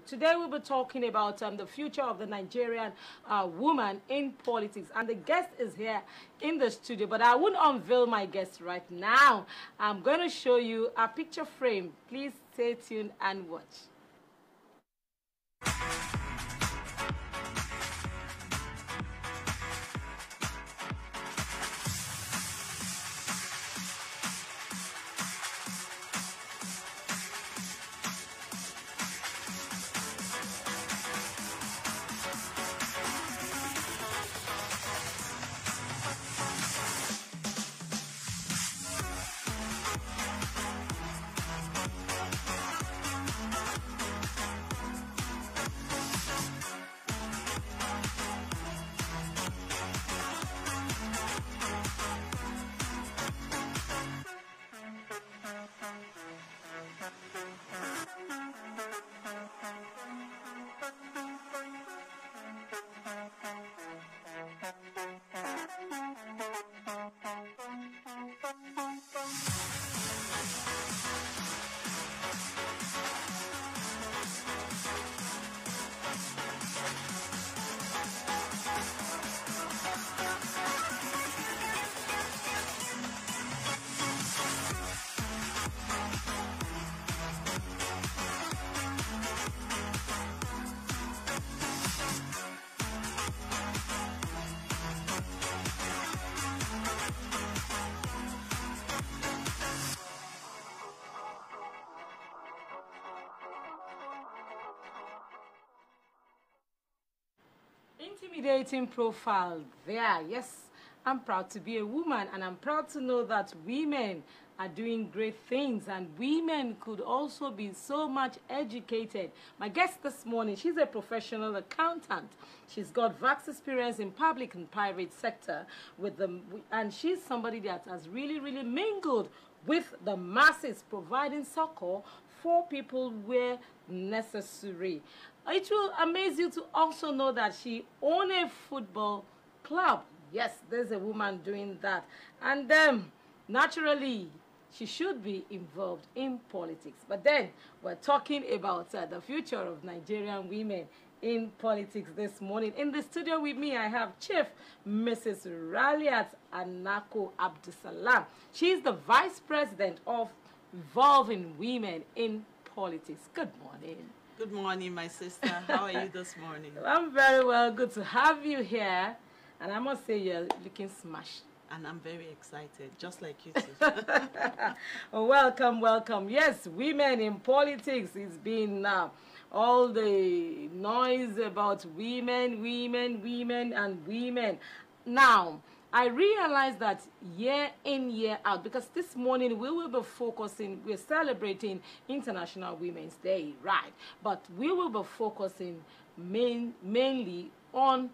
Today we'll be talking about the future of the Nigerian woman in politics, and the guest is here in the studio, but I won't unveil my guest right now. I'm going to show you a picture frame. Please stay tuned and watch. Intimidating profile there. Yes, I'm proud to be a woman, and I'm proud to know that women are doing great things, and women could also be so much educated. My guest this morning, she's a professional accountant. She's got vast experience in public and private sector with them, and she's somebody that has really mingled with the masses, providing succor for people where necessary. It will amaze you to also know that she owns a football club. Yes, there's a woman doing that. And naturally, she should be involved in politics. But then, we're talking about the future of Nigerian women in politics this morning. In the studio with me, I have Chief Mrs. Raliat Anako Abdulsalam. She's the Vice President of Involving Women in Politics. Good morning. Good morning, my sister. How are you this morning? I'm very well. Good to have you here. And I must say you're looking smashed. And I'm very excited, just like you too. Oh, welcome, welcome. Yes, women in politics. It's been all the noise about women, and women. Now, I realize that year in, year out, because this morning we will be focusing, we're celebrating International Women's Day, right? But we will be focusing mainly on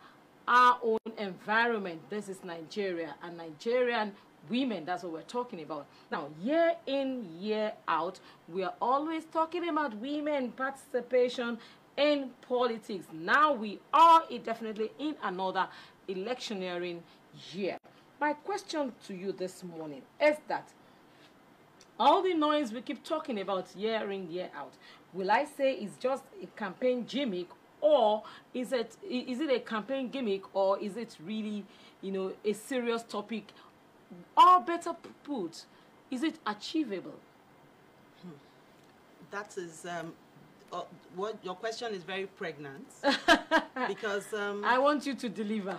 our own environment. This is Nigeria, and Nigerian women, that's what we're talking about. Now, year in, year out, we are always talking about women participation in politics. Now we are definitely in another electioneering year. My question to you this morning is that all the noise we keep talking about year in, year out, will I say it's just a campaign gimmick, or is it a campaign gimmick, or is it really, a serious topic? Or better put, is it achievable? That is what your question is very pregnant because I want you to deliver.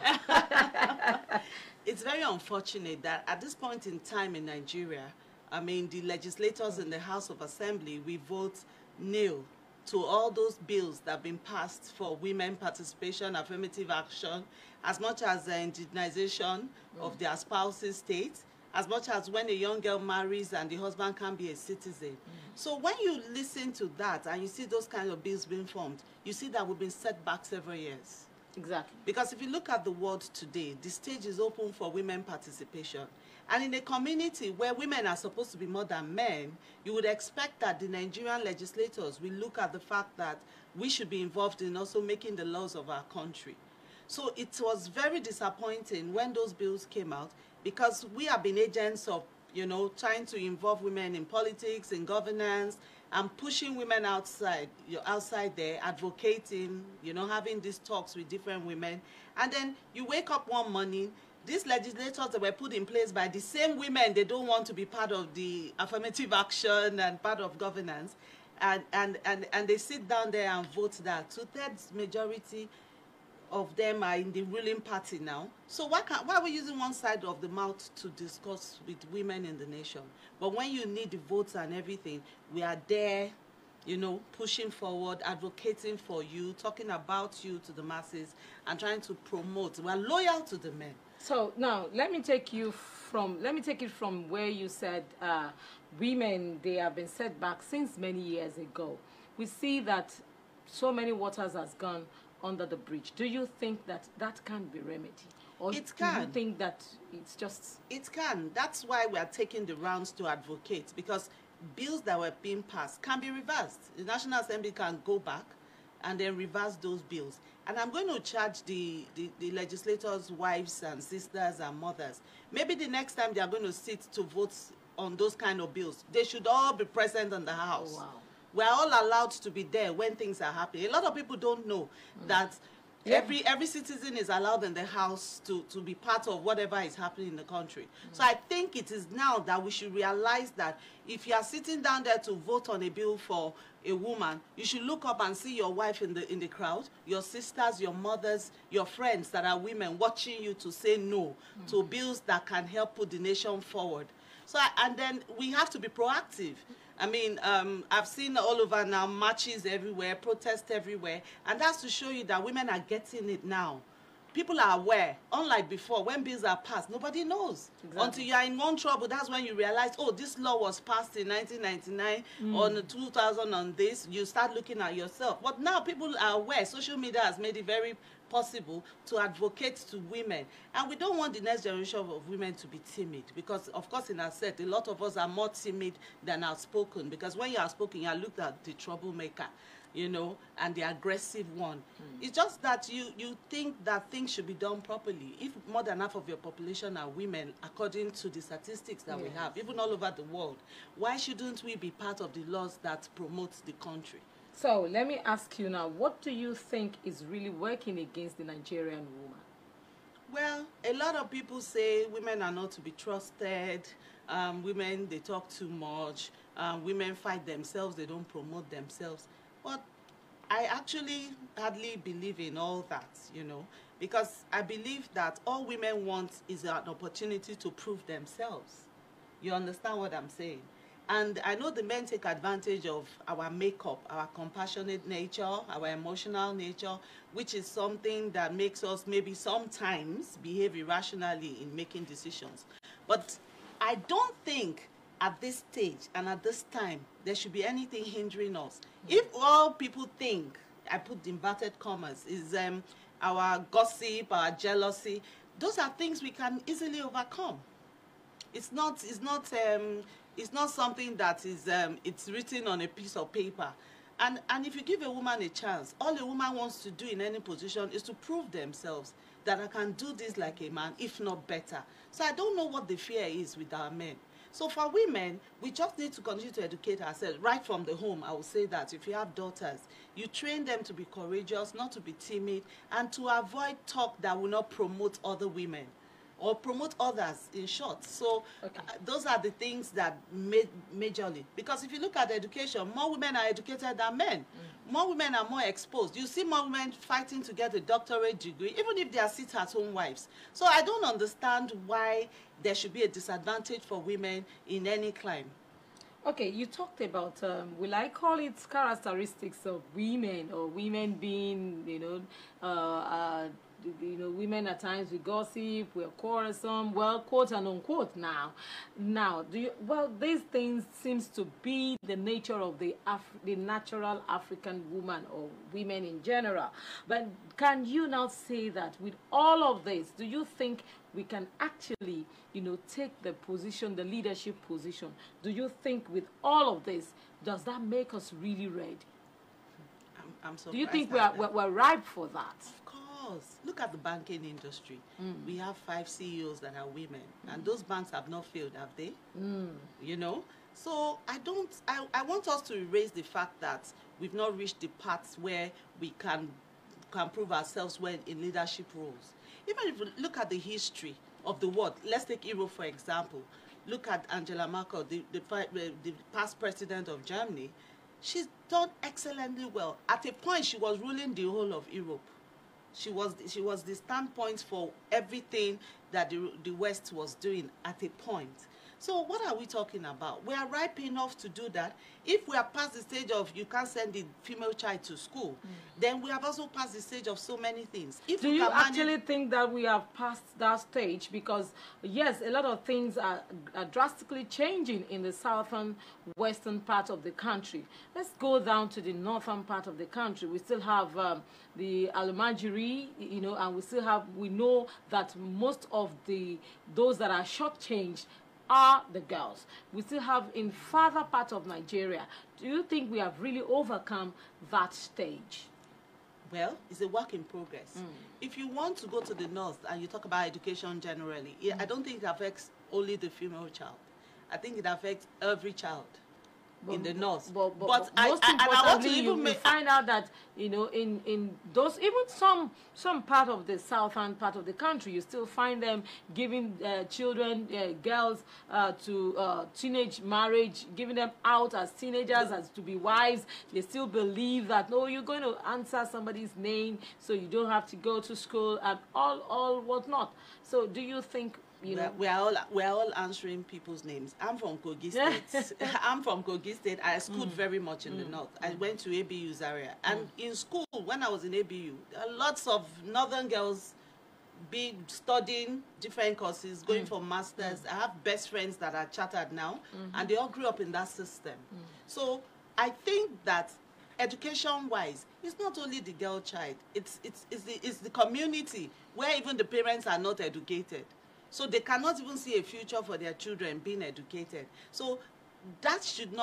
It's very unfortunate that at this point in time in Nigeria, I mean, the legislators in the House of Assembly, we vote nil to all those bills that have been passed for women participation, affirmative action, as much as the indigenization of their spouse's state, as much as when a young girl marries and the husband can be a citizen. So when you listen to that and you see those kind of bills being formed, you see that we've been set back several years. Exactly. Because if you look at the world today, the stage is open for women participation. And in a community where women are supposed to be more than men, you would expect that the Nigerian legislators will look at the fact that we should be involved in also making the laws of our country. So it was very disappointing when those bills came out, because we have been agents of, trying to involve women in politics, in governance, and pushing women outside. You're outside there advocating, you know, having these talks with different women. And then you wake up one morning, these legislators that were put in place by the same women, they don't want to be part of the affirmative action and part of governance. And they sit down there and vote that. 2/3 majority of them are in the ruling party now. So why are we using one side of the mouth to discuss with women in the nation? But when you need the votes and everything, we are there, you know, pushing forward, advocating for you, talking about you to the masses, and trying to promote. We are loyal to the men. So now let me take it from where you said women, they have been set back since many years ago. We see that so many waters has gone under the bridge. Do you think that that can be remedied? Or It can. Do you think that it's just... It can. That's why we are taking the rounds to advocate, because bills that were being passed can be reversed. The National Assembly can go back and then reverse those bills. And I'm going to charge the legislators' wives and sisters and mothers. Maybe the next time they are going to sit to vote on those kind of bills, they should all be present in the House. Oh, wow. We're all allowed to be there when things are happening. A lot of people don't know that every citizen is allowed in the House to be part of whatever is happening in the country. So I think it is now that we should realize that if you are sitting down there to vote on a bill for a woman, you should look up and see your wife in the crowd, your sisters, your mothers, your friends that are women watching you to say no to bills that can help put the nation forward. So, and then we have to be proactive. I mean, I've seen all over now, marches everywhere, protests everywhere, and that's to show you that women are getting it now. People are aware, unlike before, when bills are passed, nobody knows. Exactly. Until you are in one trouble, that's when you realize, oh, this law was passed in 1999, on 2000 on this, you start looking at yourself. But now people are aware. Social media has made it very possible to advocate to women. And we don't want the next generation of women to be timid, because, of course, in our set, a lot of us are more timid than outspoken, because when you're outspoken, you are looked at the troublemaker, you know, and the aggressive one. It's just that you think that things should be done properly. If more than half of your population are women, according to the statistics that we have, even all over the world, why shouldn't we be part of the laws that promote the country? So let me ask you now, what do you think is really working against the Nigerian woman? Well, a lot of people say women are not to be trusted, women, they talk too much, women fight themselves, they don't promote themselves. But I actually hardly believe in all that, you know, because I believe that all women want is an opportunity to prove themselves. You understand what I'm saying? And I know the men take advantage of our makeup, our compassionate nature, our emotional nature, which is something that makes us maybe sometimes behave irrationally in making decisions. But I don't think at this stage and at this time there should be anything hindering us. If all people think, I put inverted commas, is our gossip, our jealousy, those are things we can easily overcome. It's not something that is it's written on a piece of paper. And if you give a woman a chance, all a woman wants to do in any position is to prove themselves that I can do this like a man, if not better. So I don't know what the fear is with our men. So for women, we just need to continue to educate ourselves right from the home. I will say that if you have daughters, you train them to be courageous, not to be timid, and to avoid talk that will not promote other women or promote others, in short. So those are the things that majorly. Because if you look at education, more women are educated than men. More women are more exposed. You see more women fighting to get a doctorate degree, even if they are sit-at-home wives. So I don't understand why there should be a disadvantage for women in any climb. Okay, you talked about, will I call it characteristics of women, or women being, women at times we gossip, we're quarrelsome, well, quote and unquote now. Now, these things seems to be the nature of the natural African woman or women in general. But can you now say that with all of this, do you think we can actually, take the position, the leadership position? Do you think with all of this, does that make us really ready? I'm surprised. Do you think we're ripe for that? Of course. Look at the banking industry. We have 5 CEOs that are women, and those banks have not failed, have they? You know? So I want us to erase the fact that we've not reached the path where we can prove ourselves well in leadership roles. Even if you look at the history of the world, let's take Europe for example. Look at Angela Merkel, the past president of Germany. She's done excellently well. At a point, she was ruling the whole of Europe. She was the standpoint for everything that the West was doing at a point. So what are we talking about? We are ripe enough to do that. If we are past the stage of you can't send the female child to school, then we have also passed the stage of so many things. If do you actually think that we have passed that stage? Because yes, a lot of things are drastically changing in the southern western part of the country. Let's go down to the northern part of the country. We still have the Almajiri, you know, and we know that most of those that are shortchanged are the girls. We still have in farther part of Nigeria. Do you think we have really overcome that stage? Well, it's a work in progress. If you want to go to the north and you talk about education generally, I don't think it affects only the female child. I think it affects every child in the north. But most importantly, you find out that, you know, in those, even some part of the southern part of the country, you still find them giving children, girls to teenage marriage, giving them out as teenagers, as to be wives. They still believe that, no, you're going to answer somebody's name, so you don't have to go to school and all whatnot. So do you think, you know, we're all answering people's names. I'm from Kogi State. I'm from Kogi State. I schooled very much in the north. I went to ABU Zaria, and in school, when I was in ABU, there are lots of northern girls studying different courses, going for masters. I have best friends that are chartered now, and they all grew up in that system. So I think that education-wise, it's not only the girl child. It's the community where even the parents are not educated. So they cannot even see a future for their children being educated. So that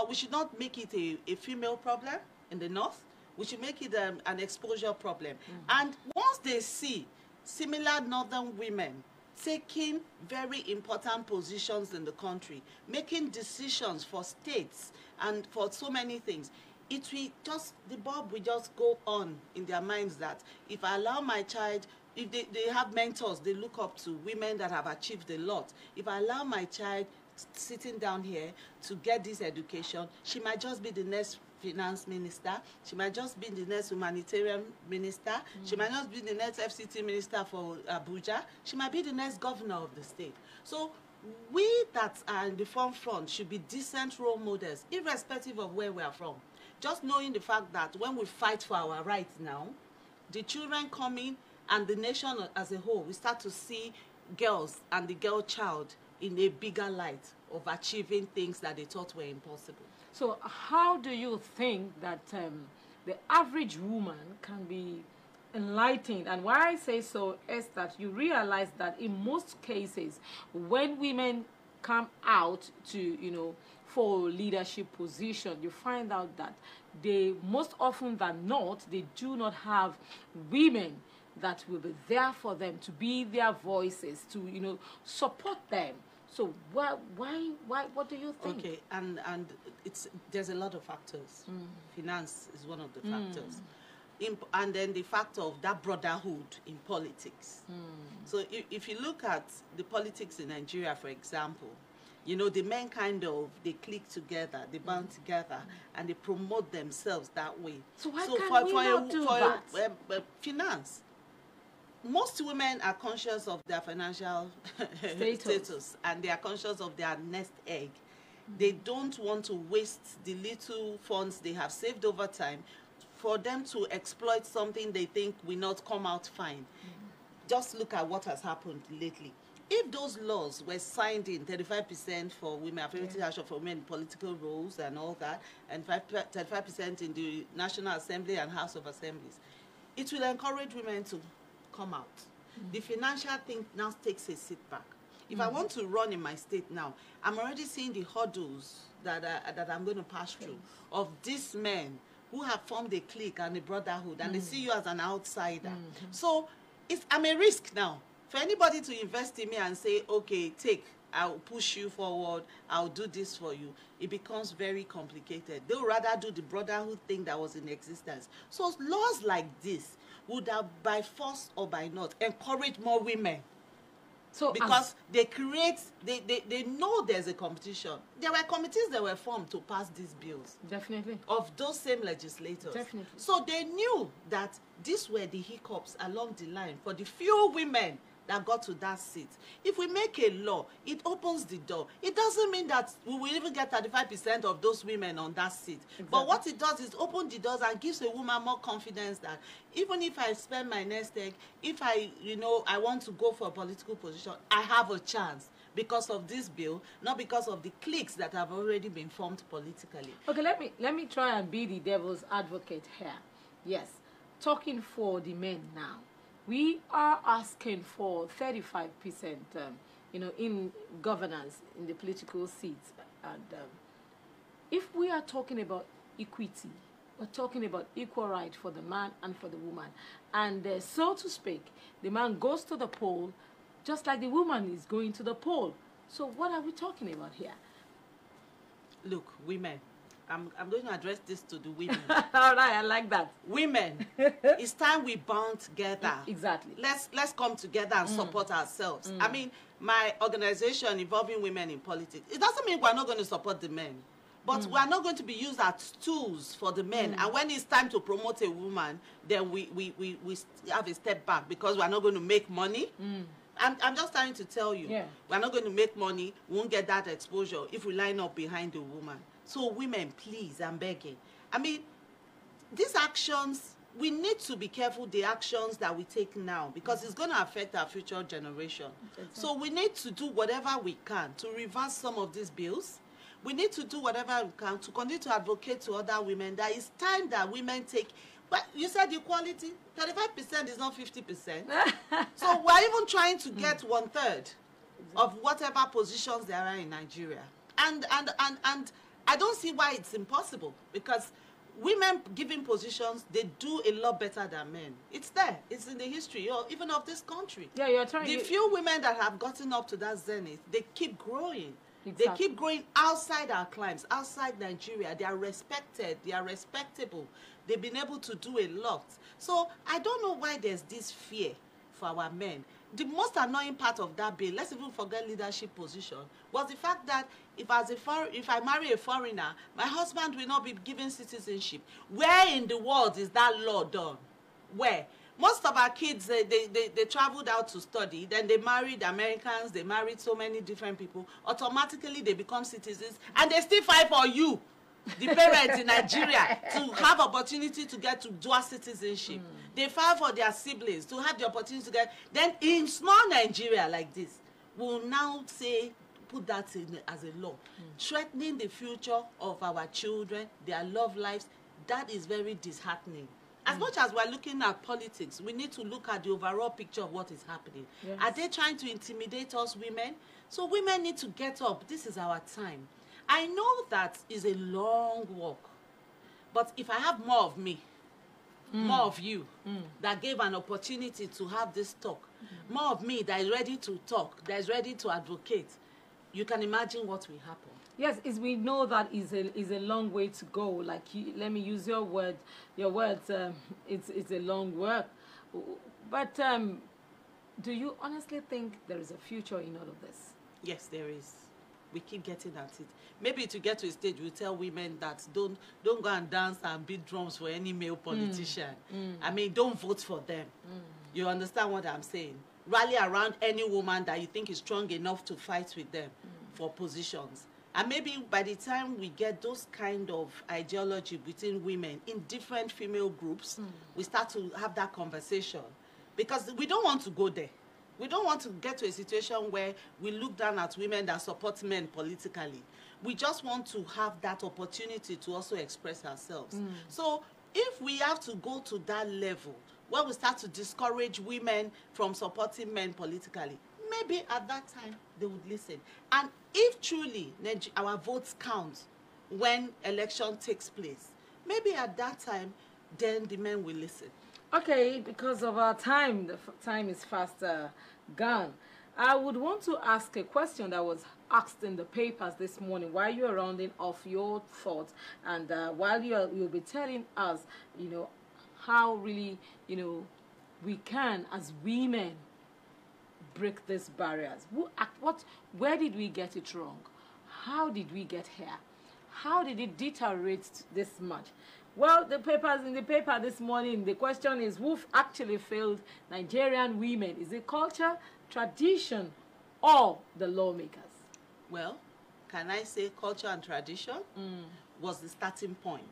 we should not make it a female problem in the north. We should make it an exposure problem. And once they see similar northern women taking very important positions in the country, making decisions for states and for so many things, the bulb will just go on in their minds that if I allow my child, if they have mentors they look up to, women that have achieved a lot. If I allow my child sitting down here to get this education, she might just be the next finance minister, she might just be the next humanitarian minister, she might not be the next FCT minister for Abuja, she might be the next governor of the state. So we that are in the front should be decent role models, irrespective of where we are from. Just knowing the fact that when we fight for our rights now, the children coming and the nation as a whole, we start to see girls and the girl child in a bigger light of achieving things that they thought were impossible. So how do you think that the average woman can be enlightened? And why I say so is that you realize that in most cases, when women come out to, you know, for leadership position, you find out that they, most often than not, they do not have women that will be there for them, to be their voices, to, you know, support them. So why, what do you think? Okay, and there's a lot of factors. Finance is one of the factors. And then the factor of that brotherhood in politics. So if you look at the politics in Nigeria, for example, you know, the men they click together, they band together, and they promote themselves that way. So why can't we not do that? Finance. Most women are conscious of their financial status, and they are conscious of their nest egg. They don't want to waste the little funds they have saved over time for them to exploit something they think will not come out fine. Just look at what has happened lately. If those laws were signed in, 35% for women, affirmative action for women in political roles and all that, and 35% in the National Assembly and House of Assemblies, it will encourage women to come out. The financial thing now takes a sit back. If I want to run in my state now, I'm already seeing the hurdles that I'm going to pass through of these men who have formed a clique and a brotherhood, and they see you as an outsider. So I'm a risk now. For anybody to invest in me and say, okay, I'll push you forward, I'll do this for you, it becomes very complicated. They'll rather do the brotherhood thing that was in existence. So laws like this would have, by force or by not, encourage more women. So because they know there's a competition. There were committees that were formed to pass these bills. Definitely. Of those same legislators. Definitely. So they knew that these were the hiccups along the line for the few women that got to that seat. If we make a law, it opens the door. It doesn't mean that we will even get 35% of those women on that seat. Exactly. But what it does is open the doors and gives a woman more confidence that even if I spend my nest egg, if I want to go for a political position, I have a chance because of this bill, not because of the cliques that have already been formed politically. Okay, let me try and be the devil's advocate here. Yes, talking for the men now. We are asking for 35%, in governance, in the political seats. And if we are talking about equity, we're talking about equal right for the man and for the woman. And so to speak, the man goes to the poll just like the woman is going to the poll. So what are we talking about here? Look, women. I'm going to address this to the women. All right, I like that. Women, it's time we bond together. Exactly. Let's come together and support ourselves. I mean, my organization involving women in politics, it doesn't mean we're not going to support the men. But we're not going to be used as tools for the men. And when it's time to promote a woman, then we have a step back because we're not going to make money. I'm just trying to tell you, we're not going to make money, we won't get that exposure if we line up behind the woman. So women, please, I'm begging. I mean, these actions, we need to be careful the actions that we take now because it's going to affect our future generation. Exactly. So we need to do whatever we can to reverse some of these bills. We need to do whatever we can to continue to advocate to other women that it's time that women take. But you said equality, 35% is not 50%. So we're even trying to get 1/3 of whatever positions there are in Nigeria. And I don't see why it's impossible because women given positions, they do a lot better than men. It's there. It's in the history, even of this country. Yeah, you're trying. The few women that have gotten up to that zenith, they keep growing. Exactly. They keep growing outside our climes, outside Nigeria. They are respected. They are respectable. They've been able to do a lot. So I don't know why there's this fear for our men. The most annoying part of that bill, let's even forget leadership position, was the fact that if I marry a foreigner, my husband will not be given citizenship. Where in the world is that law done? Where? Most of our kids, they traveled out to study, then they married Americans, they married so many different people. Automatically, they become citizens, and they still fight for you, the parents in Nigeria, to have opportunity to get to dual citizenship. They fight for their siblings to have the opportunity to get. Then in small Nigeria like this, we'll now say, put that in as a law, threatening the future of our children, their love lives. That is very disheartening. As much as we're looking at politics, we need to look at the overall picture of what is happening. Yes. Are they trying to intimidate us women? So women need to get up. This is our time. I know that is a long walk, but if I have more of me, more of you, that gave an opportunity to have this talk, more of me that is ready to talk, that is ready to advocate, you can imagine what will happen. Yes, we know that is a long way to go. Like, let me use your words. It's a long work. But do you honestly think there is a future in all of this? Yes, there is. We keep getting at it. Maybe to get to a stage, we tell women that don't go and dance and beat drums for any male politician. I mean, don't vote for them. You understand what I'm saying? Rally around any woman that you think is strong enough to fight with them for positions. And maybe by the time we get those kind of ideology between women in different female groups, we start to have that conversation. Because we don't want to go there. We don't want to get to a situation where we look down at women that support men politically. We just want to have that opportunity to also express ourselves. So if we have to go to that level, where we start to discourage women from supporting men politically, maybe at that time they would listen. And if truly our votes count when election takes place, maybe at that time then the men will listen. Okay, because of our time, the time is fast gone. I would want to ask a question that was asked in the papers this morning while you are rounding off your thoughts, and while you'll be telling us, how really, we can as women break these barriers. Where did we get it wrong? How did we get here? How did it deteriorate this much? Well, in the paper this morning, the question is, who actually failed Nigerian women? Is it culture, tradition, or the lawmakers? Well, can I say culture and tradition was the starting point?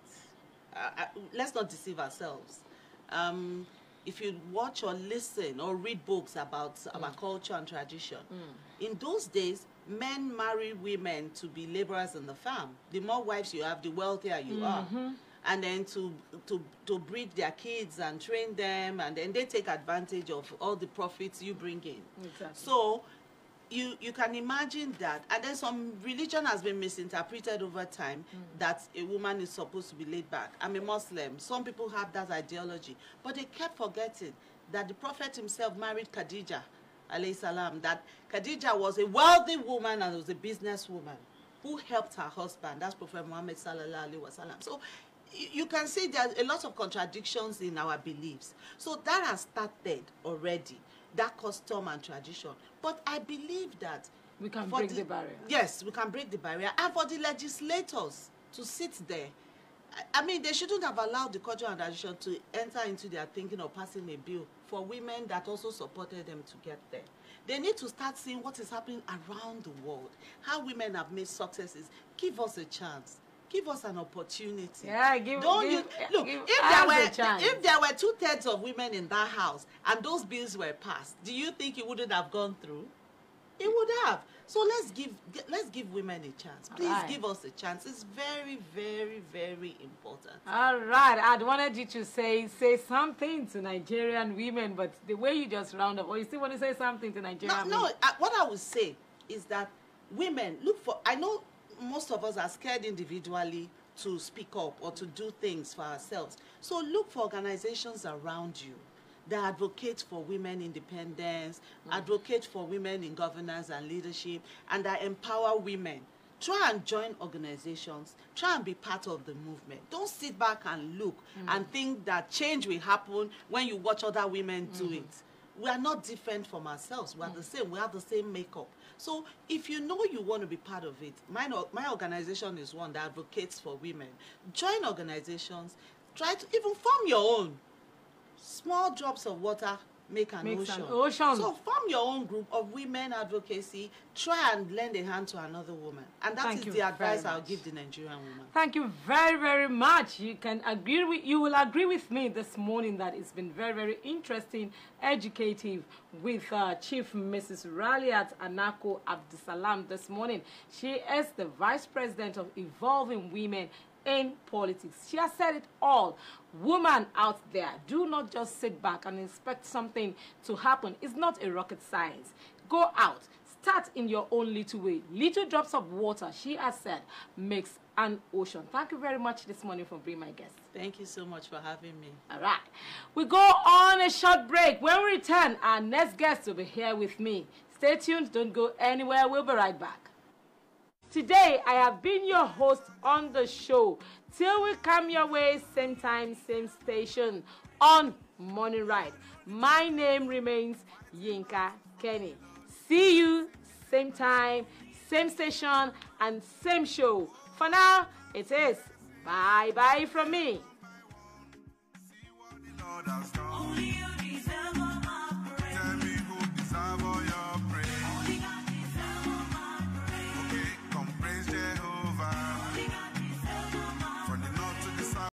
Let's not deceive ourselves. If you watch or listen or read books about our culture and tradition, in those days, men marry women to be laborers in the farm. The more wives you have, the wealthier you are. And then to breed their kids and train them, and then they take advantage of all the profits you bring in. Exactly. So you can imagine that. And then some religion has been misinterpreted over time, that a woman is supposed to be laid back. I'm a Muslim. Some people have that ideology. But they kept forgetting that the Prophet himself married Khadija, alayhi salam, that Khadija was a wealthy woman and was a businesswoman who helped her husband. That's Prophet Muhammad sallallahu alaihi wasallam. So you can see there's a lot of contradictions in our beliefs. So that has started already, that custom and tradition. But I believe that we can break the barrier. Yes, we can break the barrier. And for the legislators to sit there, I mean, they shouldn't have allowed the culture and tradition to enter into their thinking of passing a bill for women that also supported them to get there. They need to start seeing what is happening around the world, how women have made successes. Give us a chance. Give us an opportunity. Yeah, look, if there were 2/3 of women in that house and those bills were passed, do you think it wouldn't have gone through? It would have. So let's give women a chance. Please give us a chance. It's very, very, very important. All right. I wanted you to say something to Nigerian women, but the way you just round up, or you still want to say something to Nigerian women? No, what I would say is that women, I know most of us are scared individually to speak up or to do things for ourselves. So look for organizations around you that advocate for women independence, advocate for women in governance and leadership, and that empower women. Try and join organizations. Try and be part of the movement. Don't sit back and look and think that change will happen when you watch other women do it. We are not different from ourselves. We are the same. We have the same makeup. So if you know you want to be part of it, my organization is one that advocates for women. Join organizations. Try to even form your own. Small drops of water make an ocean. So form your own group of women advocacy. Try and lend a hand to another woman. And that is the advice I'll give the Nigerian woman. Thank you very, very much. You will agree with me this morning that it's been very, very interesting, educative with Chief Mrs. Raliat Anako Abdulsalam this morning. She is the Vice President of Evolving Women in Politics. She has said it all. Women out there, do not just sit back and expect something to happen. It's not a rocket science. Go out. Start in your own little way. Little drops of water, she has said, makes an ocean. Thank you very much this morning for being my guest. Thank you so much for having me. All right. We go on a short break. When we return, our next guest will be here with me. Stay tuned. Don't go anywhere. We'll be right back. Today, I have been your host on the show. Till we come your way, same time, same station, on Morning Ride. My name remains Yinka Kenny. See you, same time, same station, and same show. For now, it is bye-bye from me.